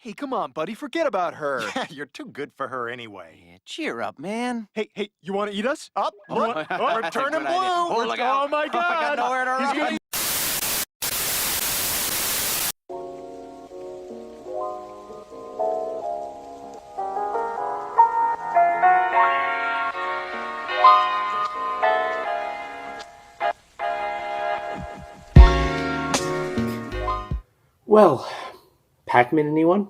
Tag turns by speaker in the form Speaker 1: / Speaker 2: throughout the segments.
Speaker 1: Hey, come on, buddy, forget about her.
Speaker 2: Yeah, you're too good for her anyway.
Speaker 3: Yeah, cheer up, man.
Speaker 1: Hey, you want to eat us?
Speaker 2: Up, look,
Speaker 1: Oh,
Speaker 2: we're
Speaker 3: That's a
Speaker 2: turning
Speaker 3: good
Speaker 2: blue.
Speaker 3: idea. Oh, look out.
Speaker 1: oh my
Speaker 3: I got
Speaker 1: God!
Speaker 3: nowhere to
Speaker 1: He's
Speaker 3: run.
Speaker 1: gonna...
Speaker 4: Well, Pac-Man, anyone?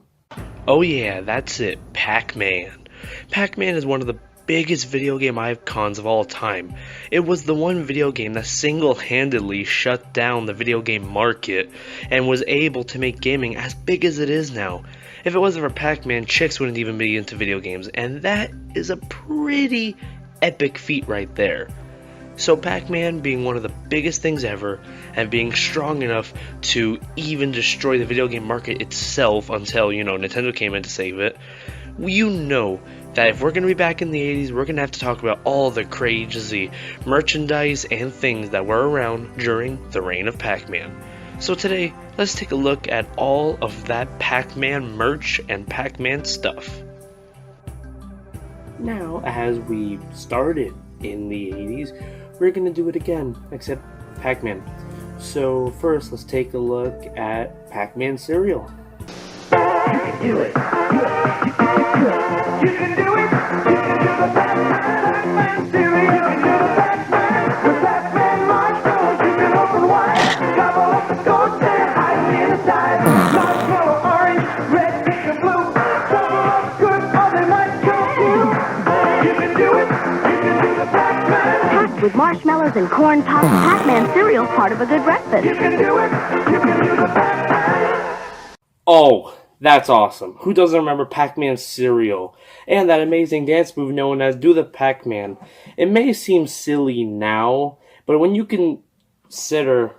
Speaker 5: Oh yeah, that's it, Pac-Man. Pac-Man is one of the biggest video game icons of all time. It was the one video game that single-handedly shut down the video game market and was able to make gaming as big as it is now. If it wasn't for Pac-Man, chicks wouldn't even be into video games, and that is a pretty epic feat right there. So Pac-Man being one of the biggest things ever, and being strong enough to even destroy the video game market itself until, Nintendo came in to save it, you know that if we're going to be back in the 80s, we're going to have to talk about all the crazy merchandise and things that were around during the reign of Pac-Man. So today, let's take a look at all of that Pac-Man merch and Pac-Man stuff.
Speaker 4: Now, as we started in the 80s, we're gonna do it again, except Pac-Man. So first, let's take a look at Pac-Man cereal.
Speaker 6: You can do it. You can do it. You can do the Pac-Man cereal. You can do the Pac-Man with Pac-Man marshmallows. You can open wide, gobble up the score, say hide inside. Marshmallow, orange, red, pink, and blue. Trouble up good, or they might kill you. You can do it. You can do the Pac-Man.
Speaker 7: Packed with marshmallows and corn pops, Pac-Man cereal, part of a good breakfast.
Speaker 6: You can do it. You can do the Pac-Man.
Speaker 4: Oh, that's awesome. Who doesn't remember Pac-Man cereal? And that amazing dance move known as Do the Pac-Man. It may seem silly now, but when you consider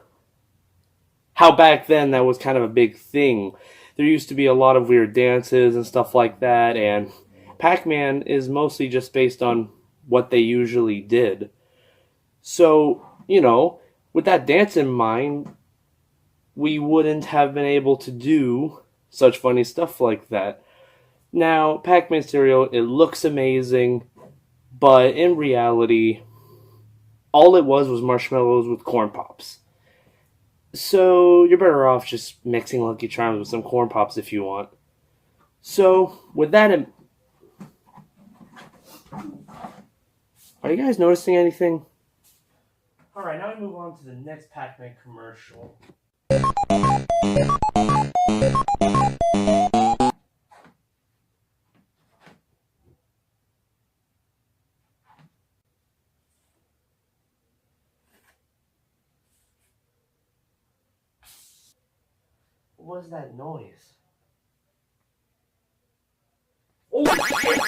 Speaker 4: how back then that was kind of a big thing, there used to be a lot of weird dances and stuff like that, and Pac-Man is mostly just based on what they usually did. So, with that dance in mind, we wouldn't have been able to do such funny stuff like that. Now, Pac-Man cereal, it looks amazing, but in reality, all it was marshmallows with corn pops. So, you're better off just mixing Lucky Charms with some corn pops if you want. So, with that in... Are you guys noticing anything? Alright, now we move on to the next Pac-Man commercial. What was that noise? Oh shit!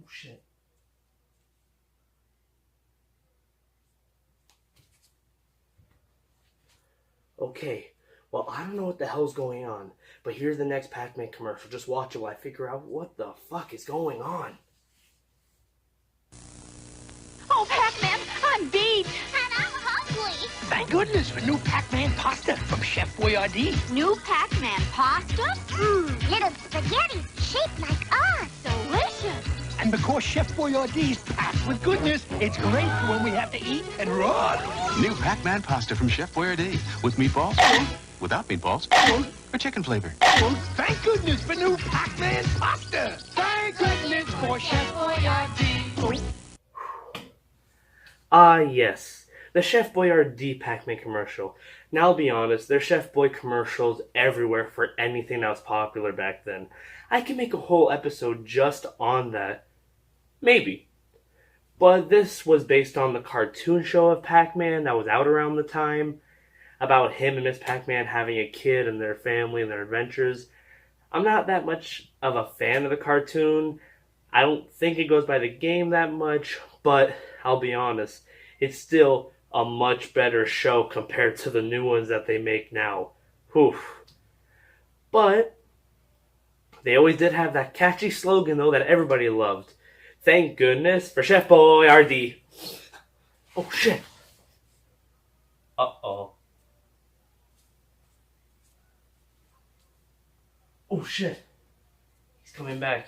Speaker 4: Oh shit. Okay, well, I don't know what the hell's going on, but here's the next Pac-Man commercial. Just watch it while I figure out what the fuck is going on.
Speaker 7: Oh, Pac-Man, I'm beat.
Speaker 8: And I'm hungry.
Speaker 9: Thank goodness for new Pac-Man pasta from Chef Boyardee.
Speaker 8: New Pac-Man pasta? Little spaghetti shaped like us.
Speaker 7: Delicious.
Speaker 9: And because Chef Boyardee's packed with goodness, it's great for when we have to eat and run.
Speaker 10: New Pac-Man pasta from Chef Boyardee. With meatballs, without meatballs, or chicken flavor.
Speaker 9: Thank goodness for new Pac-Man pasta. Thank goodness for Chef Boyardee.
Speaker 4: Ah, yes. The Chef Boyardee Pac-Man commercial. Now, I'll be honest, there's Chef Boy commercials everywhere for anything that was popular back then. I can make a whole episode just on that. Maybe. But this was based on the cartoon show of Pac-Man that was out around the time, about him and Miss Pac-Man having a kid and their family and their adventures. I'm not that much of a fan of the cartoon. I don't think it goes by the game that much, but I'll be honest, it's still a much better show compared to the new ones that they make now. Oof. But They always did have that catchy slogan, though, that everybody loved. Thank goodness for Chef Boyardee. Oh, shit. Uh-oh. Oh, shit. He's coming back.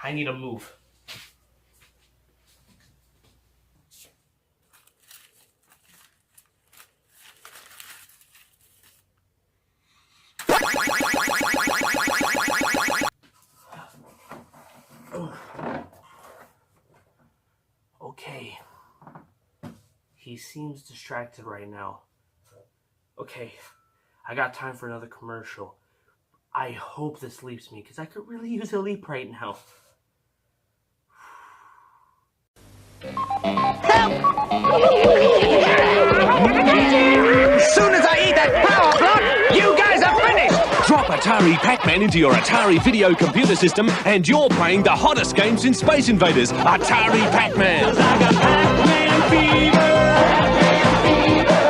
Speaker 4: I need to move. Okay. He seems distracted right now. Okay, I got time for another commercial. I hope this leaps me, because I could really use a leap right now.
Speaker 9: As soon as I eat that power block, you guys are finished!
Speaker 11: Drop Atari Pac-Man into your Atari video computer system and you're playing the hottest games in Space Invaders, Atari Pac-Man.
Speaker 9: I got Pac-Man fever.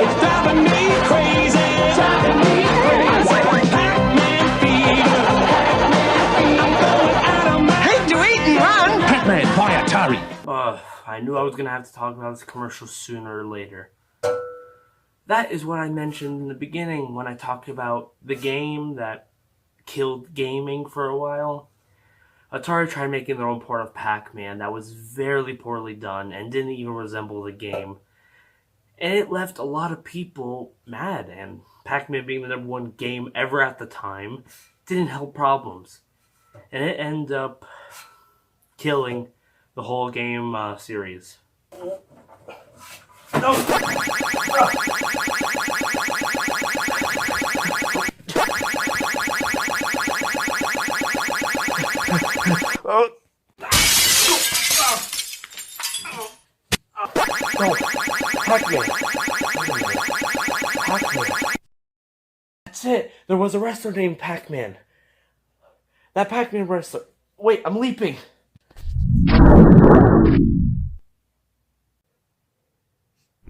Speaker 9: It's driving me crazy. I said Pac-Man fever. I'm going out of my... Hate to eat and run!
Speaker 11: Pac-Man by Atari.
Speaker 4: I knew I was going to have to talk about this commercial sooner or later. That is what I mentioned in the beginning when I talked about the game that killed gaming for a while. Atari tried making their own port of Pac-Man that was very poorly done and didn't even resemble the game. And it left a lot of people mad, and Pac-Man being the #1 game ever at the time didn't help problems. And it ended up killing the whole game series. No! Oh. No, Pac-Man. Pac-Man. That's it. There was a wrestler named Pac-Man. That Pac-Man wrestler. Wait, I'm leaping.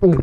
Speaker 4: Ooh.